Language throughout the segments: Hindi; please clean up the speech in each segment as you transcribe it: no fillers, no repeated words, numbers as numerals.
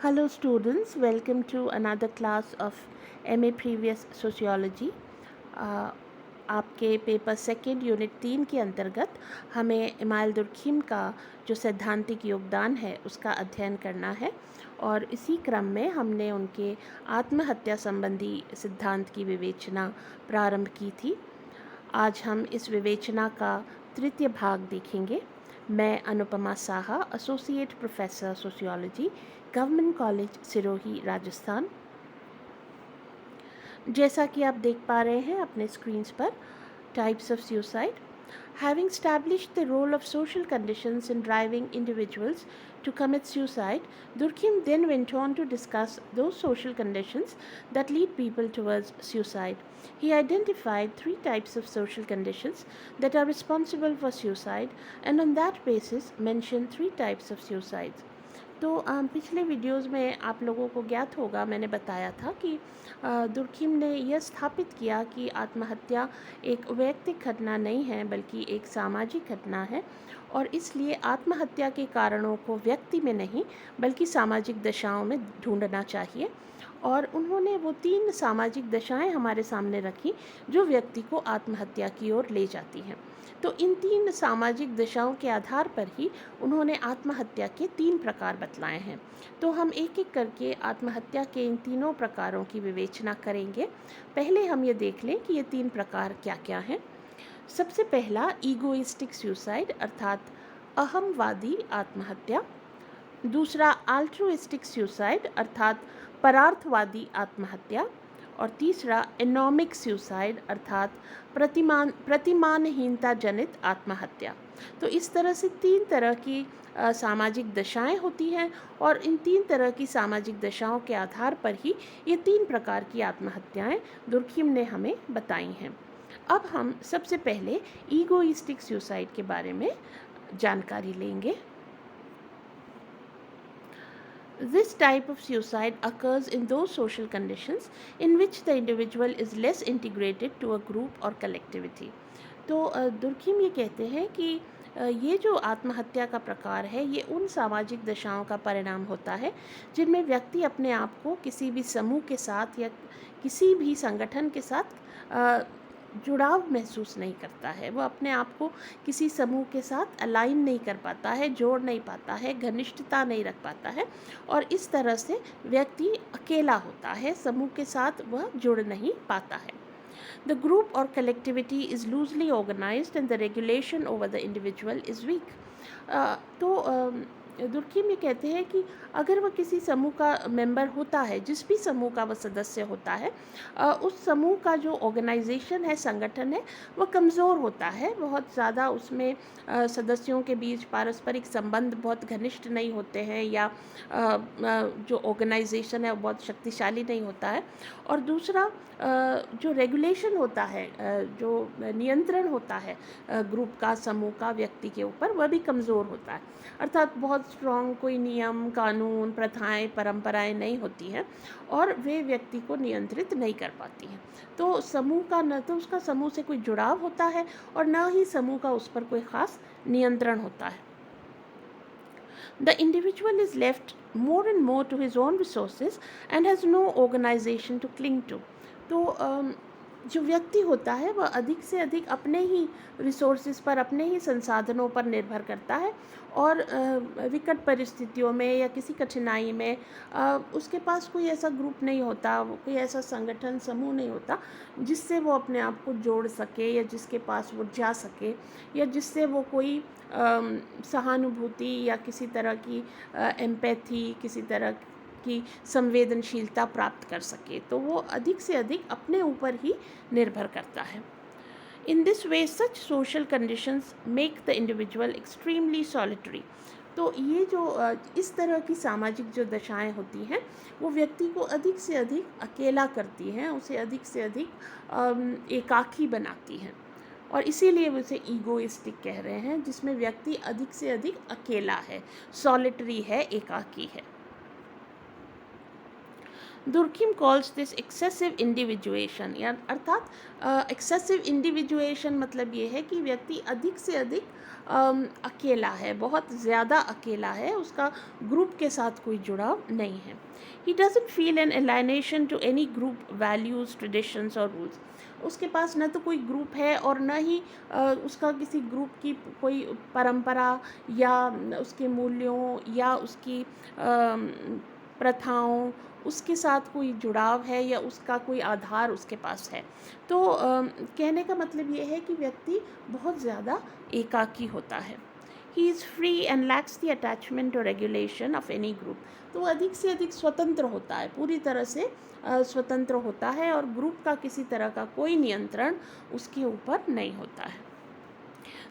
Hello students, welcome to another class of MA Previous Sociology. आपके पेपर सेकेंड यूनिट 3 के अंतर्गत हमें इमाइल दुर्खिम का जो सैद्धांतिक योगदान है उसका अध्ययन करना है और इसी क्रम में हमने उनके आत्महत्या संबंधी सिद्धांत की विवेचना प्रारंभ की थी। आज हम इस विवेचना का तृतीय भाग देखेंगे। मैं Anupama Saha, associate professor sociology, government college Sirohi, Rajasthan. जैसा कि आप देख पा रहे हैं अपने स्क्रीन्स पर, types of suicide. Having established the role of social conditions in driving individuals to commit suicide, Durkheim then went on to discuss those social conditions that lead people towards suicide. He identified 3 types of social conditions that are responsible for suicide and on that basis mentioned 3 types of suicides. तो पिछले वीडियोस में आप लोगों को ज्ञात होगा, मैंने बताया था कि दुर्खिम ने यह स्थापित किया कि आत्महत्या एक वैयक्तिक घटना नहीं है बल्कि एक सामाजिक घटना है और इसलिए आत्महत्या के कारणों को व्यक्ति में नहीं बल्कि सामाजिक दशाओं में ढूंढना चाहिए। और उन्होंने वो 3 सामाजिक दशाएं हमारे सामने रखी जो व्यक्ति को आत्महत्या की ओर ले जाती हैं। तो इन 3 सामाजिक दशाओं के आधार पर ही उन्होंने आत्महत्या के 3 प्रकार बतलाए हैं। तो हम एक एक करके आत्महत्या के इन तीनों प्रकारों की विवेचना करेंगे। पहले हम ये देख लें कि ये 3 प्रकार क्या क्या हैं। सबसे पहला ईगोइस्टिक सुसाइड अर्थात अहमवादी आत्महत्या। दूसरा अल्ट्रुइस्टिक सुसाइड अर्थात परार्थवादी आत्महत्या। और तीसरा एनोमिक सुसाइड अर्थात प्रतिमानहीनता जनित आत्महत्या। तो इस तरह से 3 तरह की सामाजिक दशाएं होती हैं और इन 3 तरह की सामाजिक दशाओं के आधार पर ही ये 3 प्रकार की आत्महत्याएं दुर्खिम ने हमें बताई हैं। अब हम सबसे पहले ईगोइस्टिक सुसाइड के बारे में जानकारी लेंगे। This type of suicide occurs in those social conditions in which the individual is less integrated to a group or collectivity. तो दुर्खिम ये कहते हैं कि ये जो आत्महत्या का प्रकार है ये उन सामाजिक दशाओं का परिणाम होता है जिनमें व्यक्ति अपने आप को किसी भी समूह के साथ या किसी भी संगठन के साथ जुड़ाव महसूस नहीं करता है। वो अपने आप को किसी समूह के साथ अलाइन नहीं कर पाता है, जोड़ नहीं पाता है, घनिष्ठता नहीं रख पाता है और इस तरह से व्यक्ति अकेला होता है, समूह के साथ वह जुड़ नहीं पाता है। The group or collectivity is loosely organized and the regulation over the individual is weak. तो दुर्खिम ये कहते हैं कि अगर वह किसी समूह का मेंबर होता है, जिस भी समूह का वह सदस्य होता है, उस समूह का जो ऑर्गेनाइजेशन है, संगठन है, वह कमज़ोर होता है। बहुत ज़्यादा उसमें सदस्यों के बीच पारस्परिक संबंध बहुत घनिष्ठ नहीं होते हैं या जो ऑर्गेनाइजेशन है वो बहुत शक्तिशाली नहीं होता है। और दूसरा जो रेगुलेशन होता है, जो नियंत्रण होता है ग्रुप का, समूह का व्यक्ति के ऊपर, वह भी कमज़ोर होता है। अर्थात बहुत स्ट्रॉन्ग कोई नियम, कानून, प्रथाएं, परंपराएं नहीं होती हैं और वे व्यक्ति को नियंत्रित नहीं कर पाती हैं। तो समूह का न तो उसका समूह से कोई जुड़ाव होता है और न ही समूह का उस पर कोई ख़ास नियंत्रण होता है। The individual is left more and more to his own resources and has no organization to cling to. तो जो व्यक्ति होता है वह अधिक से अधिक अपने ही रिसोर्सेज पर, अपने ही संसाधनों पर निर्भर करता है और विकट परिस्थितियों में या किसी कठिनाई में उसके पास कोई ऐसा ग्रुप नहीं होता, कोई ऐसा संगठन, समूह नहीं होता जिससे वो अपने आप को जोड़ सके या जिसके पास वो जा सके या जिससे वो कोई सहानुभूति या किसी तरह की एम्पैथी, किसी तरह की संवेदनशीलता प्राप्त कर सके। तो वो अधिक से अधिक अपने ऊपर ही निर्भर करता है। In this way such social conditions make the individual extremely solitary. तो ये जो इस तरह की सामाजिक जो दशाएं होती हैं वो व्यक्ति को अधिक से अधिक अकेला करती हैं, उसे अधिक से अधिक एकाकी बनाती हैं और इसीलिए वो इसे ईगोइस्टिक कह रहे हैं, जिसमें व्यक्ति अधिक से अधिक अकेला है, सॉलिटरी है, एकाकी है। Durkheim calls this excessive individuation, या अर्थात एक्सेसिव इंडिविजुएशन मतलब ये है कि व्यक्ति अधिक से अधिक अकेला है, बहुत ज़्यादा अकेला है, उसका ग्रुप के साथ कोई जुड़ाव नहीं है। He doesn't feel an alienation to any group values, traditions और रूल्स। उसके पास न तो कोई ग्रुप है और न ही उसका किसी ग्रुप की कोई परंपरा या उसके मूल्यों या उसकी प्रथाओं, उसके साथ कोई जुड़ाव है या उसका कोई आधार उसके पास है। तो कहने का मतलब ये है कि व्यक्ति बहुत ज़्यादा एकाकी होता है। He is free and lakhs the attachment और रेगुलेशन ऑफ एनी ग्रुप। तो वो अधिक से अधिक स्वतंत्र होता है, पूरी तरह से स्वतंत्र होता है और ग्रुप का किसी तरह का कोई नियंत्रण उसके ऊपर नहीं होता है।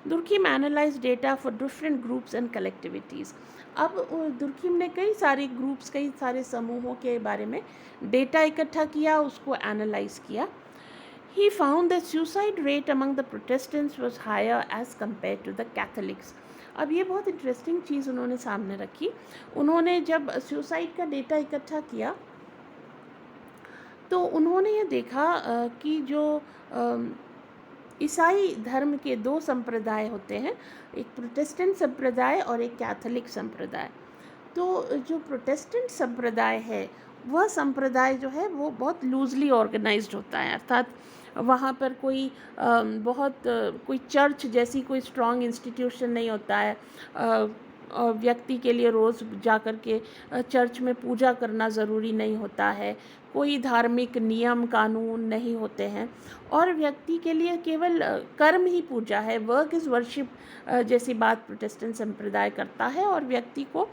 Durkheim analyse data for different groups and collectivities. अब दुर्खिम ने कई सारे ग्रुप्स, कई सारे समूहों के बारे में डेटा इकट्ठा किया, उसको एनालाइज किया। He found that suicide rate among the Protestants was higher as compared to the Catholics. अब ये बहुत इंटरेस्टिंग चीज़ उन्होंने सामने रखी। उन्होंने जब सुसाइड का डेटा इकट्ठा किया तो उन्होंने ये देखा कि जो ईसाई धर्म के दो संप्रदाय होते हैं, एक प्रोटेस्टेंट संप्रदाय और एक कैथोलिक संप्रदाय। तो जो प्रोटेस्टेंट संप्रदाय है वह संप्रदाय जो है वो बहुत लूजली ऑर्गेनाइज्ड होता है, अर्थात वहाँ पर कोई कोई चर्च जैसी कोई स्ट्रॉन्ग इंस्टीट्यूशन नहीं होता है। व्यक्ति के लिए रोज़ जा कर के चर्च में पूजा करना ज़रूरी नहीं होता है, कोई धार्मिक नियम कानून नहीं होते हैं और व्यक्ति के लिए केवल कर्म ही पूजा है, वर्क इज़ वर्शिप जैसी बात प्रोटेस्टेंट संप्रदाय करता है और व्यक्ति को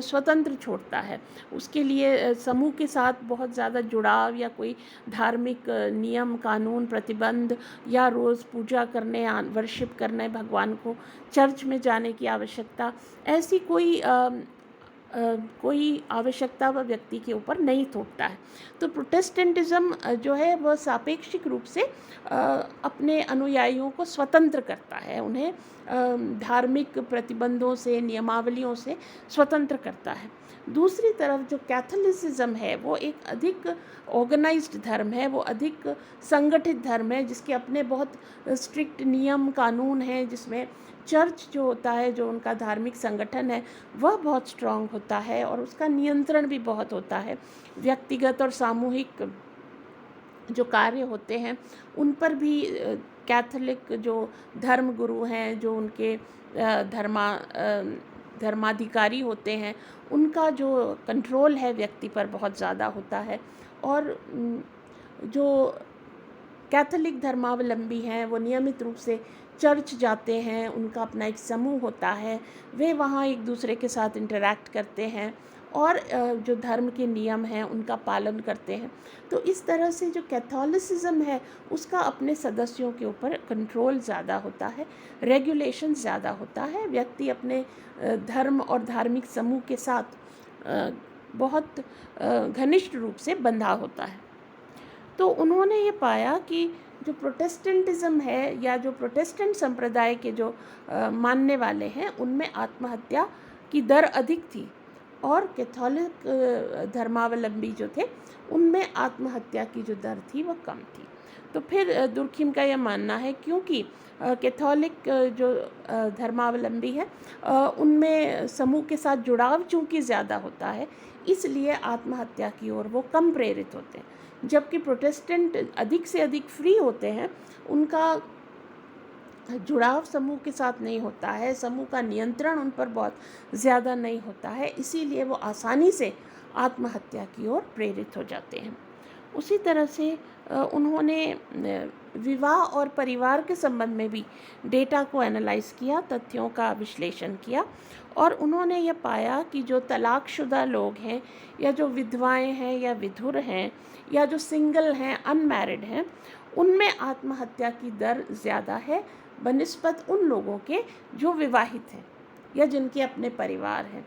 स्वतंत्र छोड़ता है। उसके लिए समूह के साथ बहुत ज़्यादा जुड़ाव या कोई धार्मिक नियम कानून प्रतिबंध या रोज़ पूजा करने वर्शिप करने भगवान को चर्च में जाने की आवश्यकता, ऐसी कोई आवश्यकता वह व्यक्ति के ऊपर नहीं थोपता है। तो प्रोटेस्टेंटिज्म जो है वह सापेक्षिक रूप से अपने अनुयायियों को स्वतंत्र करता है, उन्हें धार्मिक प्रतिबंधों से नियमावलियों से स्वतंत्र करता है। दूसरी तरफ जो कैथोलिसिज्म है वो एक अधिक ऑर्गेनाइज्ड धर्म है, वो अधिक संगठित धर्म है जिसके अपने बहुत स्ट्रिक्ट नियम कानून हैं, जिसमें चर्च जो होता है, जो उनका धार्मिक संगठन है वह बहुत स्ट्रांग होता है और उसका नियंत्रण भी बहुत होता है। व्यक्तिगत और सामूहिक जो कार्य होते हैं उन पर भी कैथोलिक जो धर्म गुरु हैं, जो उनके धर्माधिकारी होते हैं, उनका जो कंट्रोल है व्यक्ति पर बहुत ज़्यादा होता है। और जो कैथोलिक धर्मावलंबी हैं वो नियमित रूप से चर्च जाते हैं, उनका अपना एक समूह होता है, वे वहाँ एक दूसरे के साथ इंटरैक्ट करते हैं और जो धर्म के नियम हैं उनका पालन करते हैं। तो इस तरह से जो कैथोलिसिज्म है उसका अपने सदस्यों के ऊपर कंट्रोल ज़्यादा होता है, रेगुलेशन ज़्यादा होता है, व्यक्ति अपने धर्म और धार्मिक समूह के साथ बहुत घनिष्ठ रूप से बंधा होता है। तो उन्होंने ये पाया कि जो प्रोटेस्टेंटिज्म है या जो प्रोटेस्टेंट संप्रदाय के जो मानने वाले हैं उनमें आत्महत्या की दर अधिक थी और कैथोलिक धर्मावलंबी जो थे उनमें आत्महत्या की जो दर थी वह कम थी। तो फिर दुर्खिम का यह मानना है क्योंकि कैथोलिक जो धर्मावलंबी है उनमें समूह के साथ जुड़ाव चूँकि ज़्यादा होता है, इसलिए आत्महत्या की ओर वो कम प्रेरित होते हैं, जबकि प्रोटेस्टेंट अधिक से अधिक फ्री होते हैं, उनका जुड़ाव समूह के साथ नहीं होता है, समूह का नियंत्रण उन पर बहुत ज़्यादा नहीं होता है, इसीलिए वो आसानी से आत्महत्या की ओर प्रेरित हो जाते हैं। उसी तरह से उन्होंने विवाह और परिवार के संबंध में भी डेटा को एनालाइज किया, तथ्यों का विश्लेषण किया और उन्होंने ये पाया कि जो तलाकशुदा लोग हैं या जो विधवाएं हैं या विधुर हैं या जो सिंगल हैं, अनमैरिड हैं, उनमें आत्महत्या की दर ज़्यादा है बनिस्बत उन लोगों के जो विवाहित हैं या जिनके अपने परिवार हैं।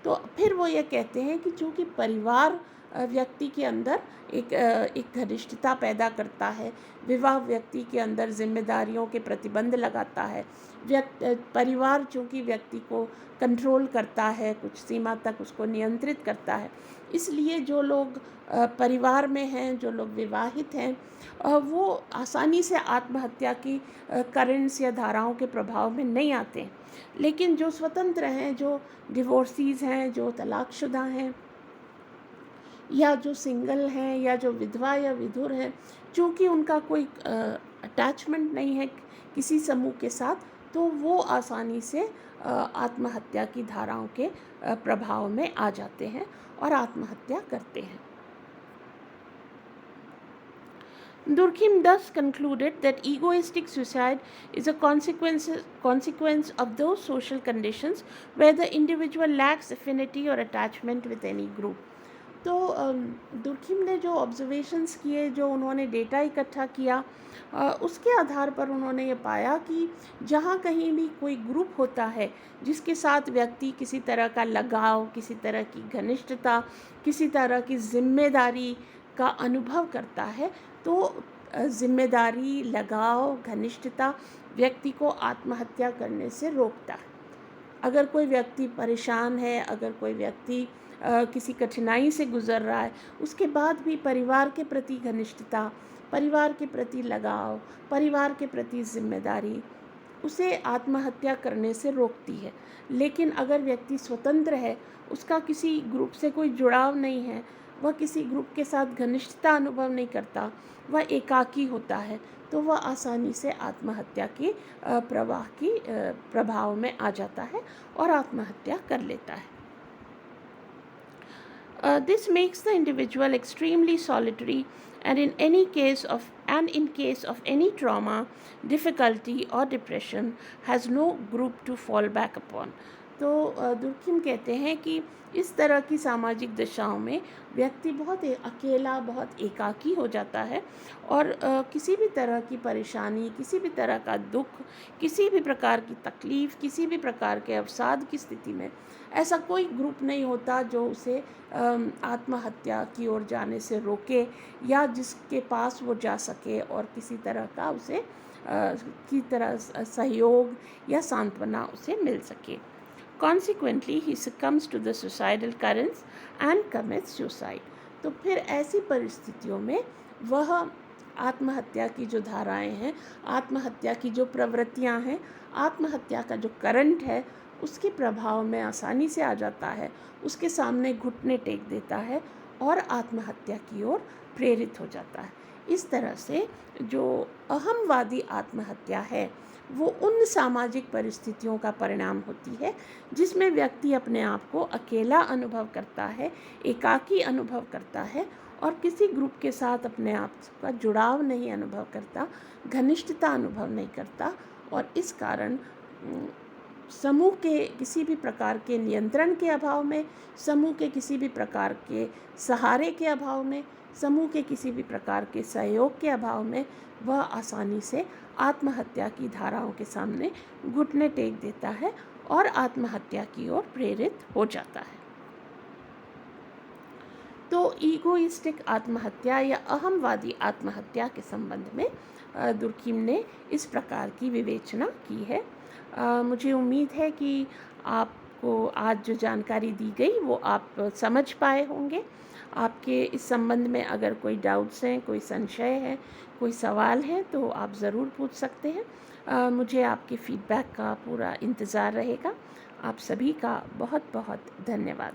तो फिर वो ये कहते हैं कि चूँकि परिवार व्यक्ति के अंदर एक घनिष्ठता पैदा करता है, विवाह व्यक्ति के अंदर जिम्मेदारियों के प्रतिबंध लगाता है, परिवार चूँकि व्यक्ति को कंट्रोल करता है, कुछ सीमा तक उसको नियंत्रित करता है, इसलिए जो लोग परिवार में हैं, जो लोग विवाहित हैं, वो आसानी से आत्महत्या की करंट्स या धाराओं के प्रभाव में नहीं आते हैं। लेकिन जो स्वतंत्र हैं, जो डिवोर्सीज़ हैं, जो तलाकशुदा हैं, या जो सिंगल हैं, या जो विधवा या विधुर हैं, चूँकि उनका कोई अटैचमेंट नहीं है किसी समूह के साथ, तो वो आसानी से आत्महत्या की धाराओं के प्रभाव में आ जाते हैं और आत्महत्या करते हैं। Durkheim thus concluded that egoistic suicide is a consequence of those social conditions where the individual lacks affinity or attachment with any group. तो दुर्खिम ने जो ऑब्जर्वेशंस किए, जो उन्होंने डेटा इकट्ठा किया, उसके आधार पर उन्होंने ये पाया कि जहाँ कहीं भी कोई ग्रुप होता है जिसके साथ व्यक्ति किसी तरह का लगाव, किसी तरह की घनिष्ठता, किसी तरह की जिम्मेदारी का अनुभव करता है, तो जिम्मेदारी, लगाव, घनिष्ठता व्यक्ति को आत्महत्या करने से रोकता है। अगर कोई व्यक्ति परेशान है, अगर कोई व्यक्ति किसी कठिनाई से गुज़र रहा है, उसके बाद भी परिवार के प्रति घनिष्ठता, परिवार के प्रति लगाव, परिवार के प्रति जिम्मेदारी उसे आत्महत्या करने से रोकती है। लेकिन अगर व्यक्ति स्वतंत्र है, उसका किसी ग्रुप से कोई जुड़ाव नहीं है, वह किसी ग्रुप के साथ घनिष्ठता अनुभव नहीं करता, वह एकाकी होता है, तो वह आसानी से आत्महत्या की प्रभाव में आ जाता है और आत्महत्या कर लेता है। This makes the individual extremely solitary, and in case of any trauma, difficulty or depression, has no group to fall back upon. तो दुर्खिम कहते हैं कि इस तरह की सामाजिक दशाओं में व्यक्ति बहुत अकेला, बहुत एकाकी हो जाता है और किसी भी तरह की परेशानी, किसी भी तरह का दुख, किसी भी प्रकार की तकलीफ़, किसी भी प्रकार के अवसाद की स्थिति में ऐसा कोई ग्रुप नहीं होता जो उसे आत्महत्या की ओर जाने से रोके, या जिसके पास वो जा सके और किसी तरह का उसे की तरह सहयोग या सांत्वना उसे मिल सके। Consequently, he succumbs to the suicidal currents and commits suicide. तो फिर ऐसी परिस्थितियों में वह आत्महत्या की जो धाराएं हैं, आत्महत्या की जो प्रवृत्तियां हैं, आत्महत्या का जो करंट है, उसके प्रभाव में आसानी से आ जाता है, उसके सामने घुटने टेक देता है और आत्महत्या की ओर प्रेरित हो जाता है। इस तरह से जो अहमवादी आत्महत्या है वो उन सामाजिक परिस्थितियों का परिणाम होती है जिसमें व्यक्ति अपने आप को अकेला अनुभव करता है, एकाकी अनुभव करता है और किसी ग्रुप के साथ अपने आप का जुड़ाव नहीं अनुभव करता, घनिष्ठता अनुभव नहीं करता, और इस कारण समूह के किसी भी प्रकार के नियंत्रण के अभाव में, समूह के किसी भी प्रकार के सहारे के अभाव में, समूह के किसी भी प्रकार के सहयोग के अभाव में वह आसानी से आत्महत्या की धाराओं के सामने घुटने टेक देता है और आत्महत्या की ओर प्रेरित हो जाता है। तो ईगोइस्टिक आत्महत्या या अहमवादी आत्महत्या के संबंध में दुर्खिम ने इस प्रकार की विवेचना की है। मुझे उम्मीद है कि आपको आज जो जानकारी दी गई वो आप समझ पाए होंगे। आपके इस संबंध में अगर कोई डाउट्स हैं, कोई संशय है, कोई सवाल है तो आप ज़रूर पूछ सकते हैं। मुझे आपके फीडबैक का पूरा इंतज़ार रहेगा। आप सभी का बहुत बहुत धन्यवाद।